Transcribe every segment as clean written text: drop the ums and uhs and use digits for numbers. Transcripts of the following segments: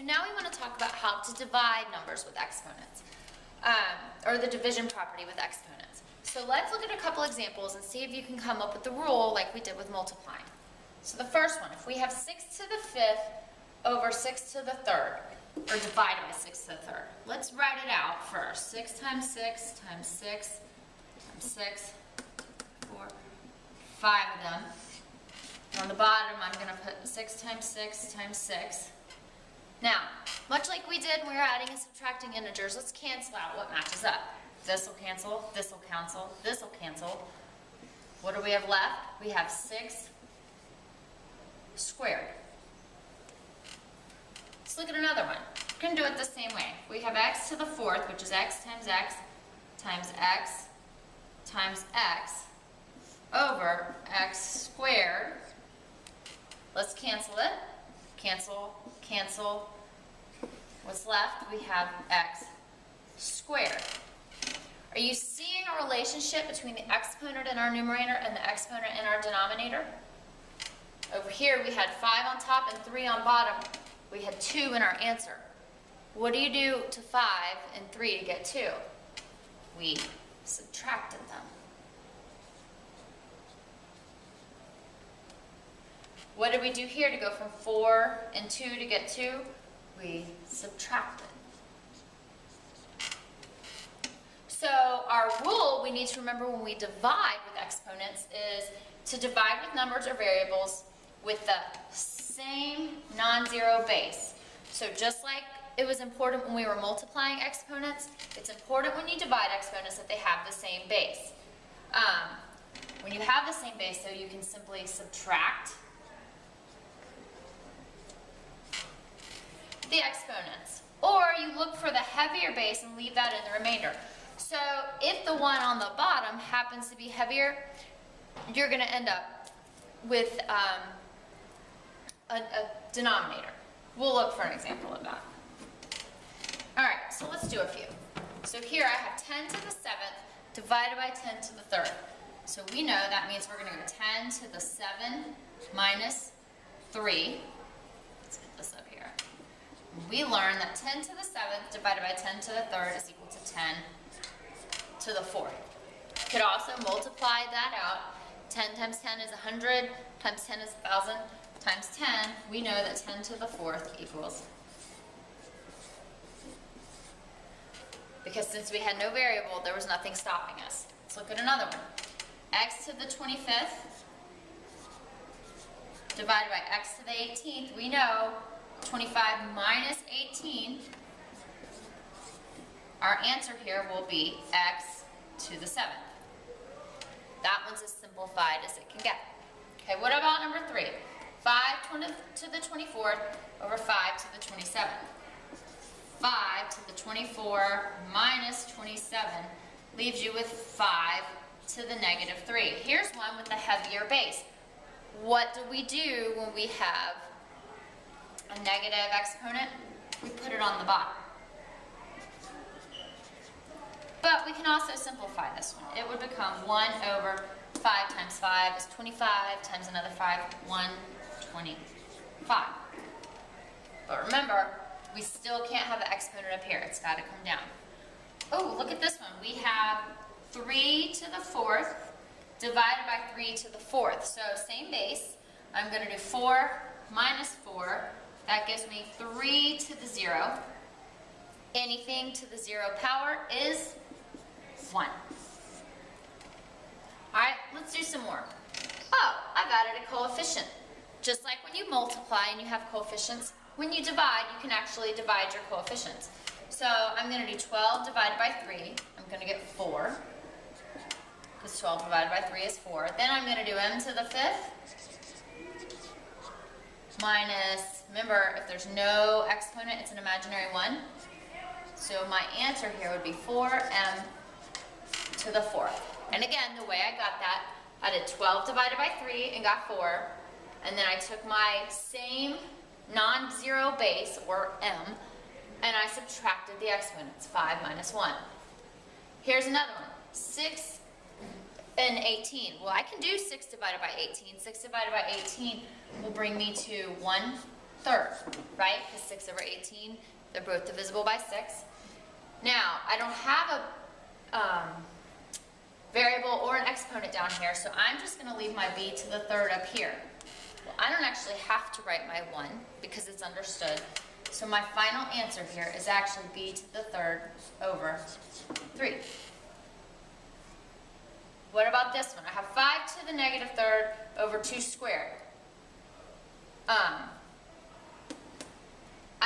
now we want to talk about how to divide numbers with exponents, or the division property with exponents. So let's look at a couple examples and see if you can come up with the rule like we did with multiplying. So the first one, if we have 6 to the 5th over 6 to the 3rd, or divided by 6 to the 3rd, let's write it out first. 6 times 6 times 6 times 6, 4, 5 of them. And on the bottom, I'm going to put 6 times 6 times 6. Now, much like we did when we were adding and subtracting integers, let's cancel out what matches up. This will cancel, this will cancel, this will cancel. What do we have left? We have 6 squared. Let's look at another one. We're going to do it the same way. We have x to the 4th, which is x times x times x times x over x squared. Let's cancel it. Cancel, cancel. What's left? We have x squared. Are you seeing a relationship between the exponent in our numerator and the exponent in our denominator? Over here we had 5 on top and 3 on bottom. We had 2 in our answer. What do you do to 5 and 3 to get 2? We subtracted them. What did we do here to go from 4 and 2 to get 2? We subtracted. So our rule we need to remember when we divide with exponents is to divide with numbers or variables with the same non-zero base. So just like it was important when we were multiplying exponents, it's important when you divide exponents that they have the same base. When you have the same base, though, you can simply subtract the exponents. Or you look for the heavier base and leave that in the remainder. So if the one on the bottom happens to be heavier, you're going to end up with a denominator. We'll look for an example of that. Alright, so let's do a few. So here I have 10 to the 7th divided by 10 to the 3rd. So we know that means we're going to go 10 to the 7 minus 3. Let's get this up here. We learned that 10 to the 7th divided by 10 to the 3rd is equal to 10 to the 4th. You could also multiply that out. 10 times 10 is 100, times 10 is 1,000, times 10, we know that 10 to the 4th equals. Because since we had no variable, there was nothing stopping us. Let's look at another one. X to the 25th divided by x to the 18th, we know 25 minus 18, our answer here will be x to the 7th. That one's as simplified as it can get. Okay, what about number 3? 5 to the 24th over 5 to the 27th. 5 to the 24 minus 27 leaves you with 5 to the negative 3. Here's one with a heavier base. What do we do when we have a negative exponent? We put it on the bottom. But we can also simplify this one. It would become 1 over 5 times 5 is 25 times another 5, 125. But remember, we still can't have the exponent up here. It's got to come down. Oh, look at this one. We have 3 to the 4th divided by 3 to the 4th. So same base. I'm going to do 4 minus 4. That gives me 3 to the 0. Anything to the 0 power is 1. Alright, let's do some more. Oh, I've added a coefficient. Just like when you multiply and you have coefficients, when you divide, you can actually divide your coefficients. So I'm going to do 12 divided by 3. I'm going to get 4. Because 12 divided by 3 is 4. Then I'm going to do m to the 5th minus, remember, if there's no exponent, it's an imaginary 1. So my answer here would be 4m to the 4th. And again, the way I got that, I did 12 divided by 3 and got 4. And then I took my same non-zero base, or m, and I subtracted the exponents, 5 minus 1. Here's another one, 6 and 18. Well, I can do 6 divided by 18. 6 divided by 18 will bring me to third, right? Because 6 over 18, they're both divisible by 6. Now, I don't have a variable or an exponent down here, so I'm just going to leave my b to the third up here. Well, I don't actually have to write my 1 because it's understood. So my final answer here is actually b to the third over 3. What about this one? I have 5 to the negative third over 2 squared. I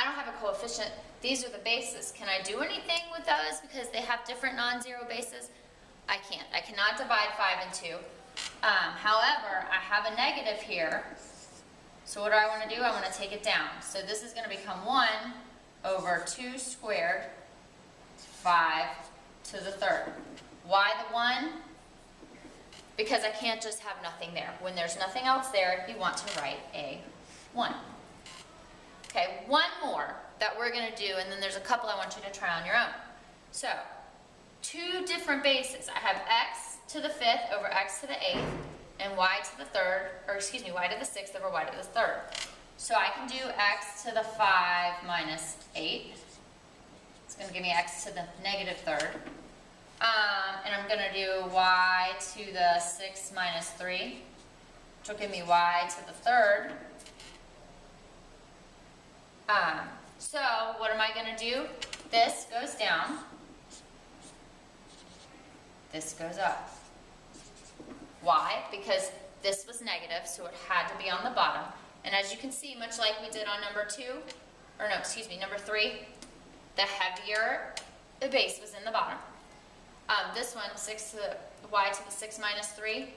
don't have a coefficient. These are the bases. Can I do anything with those because they have different non-zero bases? I can't. I cannot divide 5 and 2. However, I have a negative here. So what do I want to do? I want to take it down. So this is going to become 1 over 2 squared, 5 to the third. Why the 1? Because I can't just have nothing there. When there's nothing else there, you want to write a 1. Okay, one more that we're going to do, and then there's a couple I want you to try on your own. So, 2 different bases. I have x to the 5th over x to the 8th, and y to the 3rd, or excuse me, y to the 6th over y to the 3rd. So I can do x to the 5 minus 8. It's going to give me x to the negative 3rd. And I'm going to do y to the 6 minus 3, which will give me y to the 3rd. So what am I going to do? This goes down. This goes up. Why? Because this was negative, so it had to be on the bottom. And as you can see, much like we did on number 2, or no, excuse me, number 3, the heavier the base was in the bottom. This one, 6 to the y to the 6 minus 3,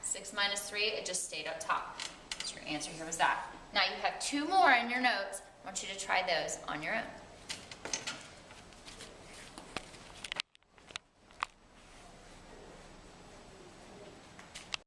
6 minus 3, it just stayed up top. So your answer here was that. Now you have 2 more in your notes. I want you to try those on your own.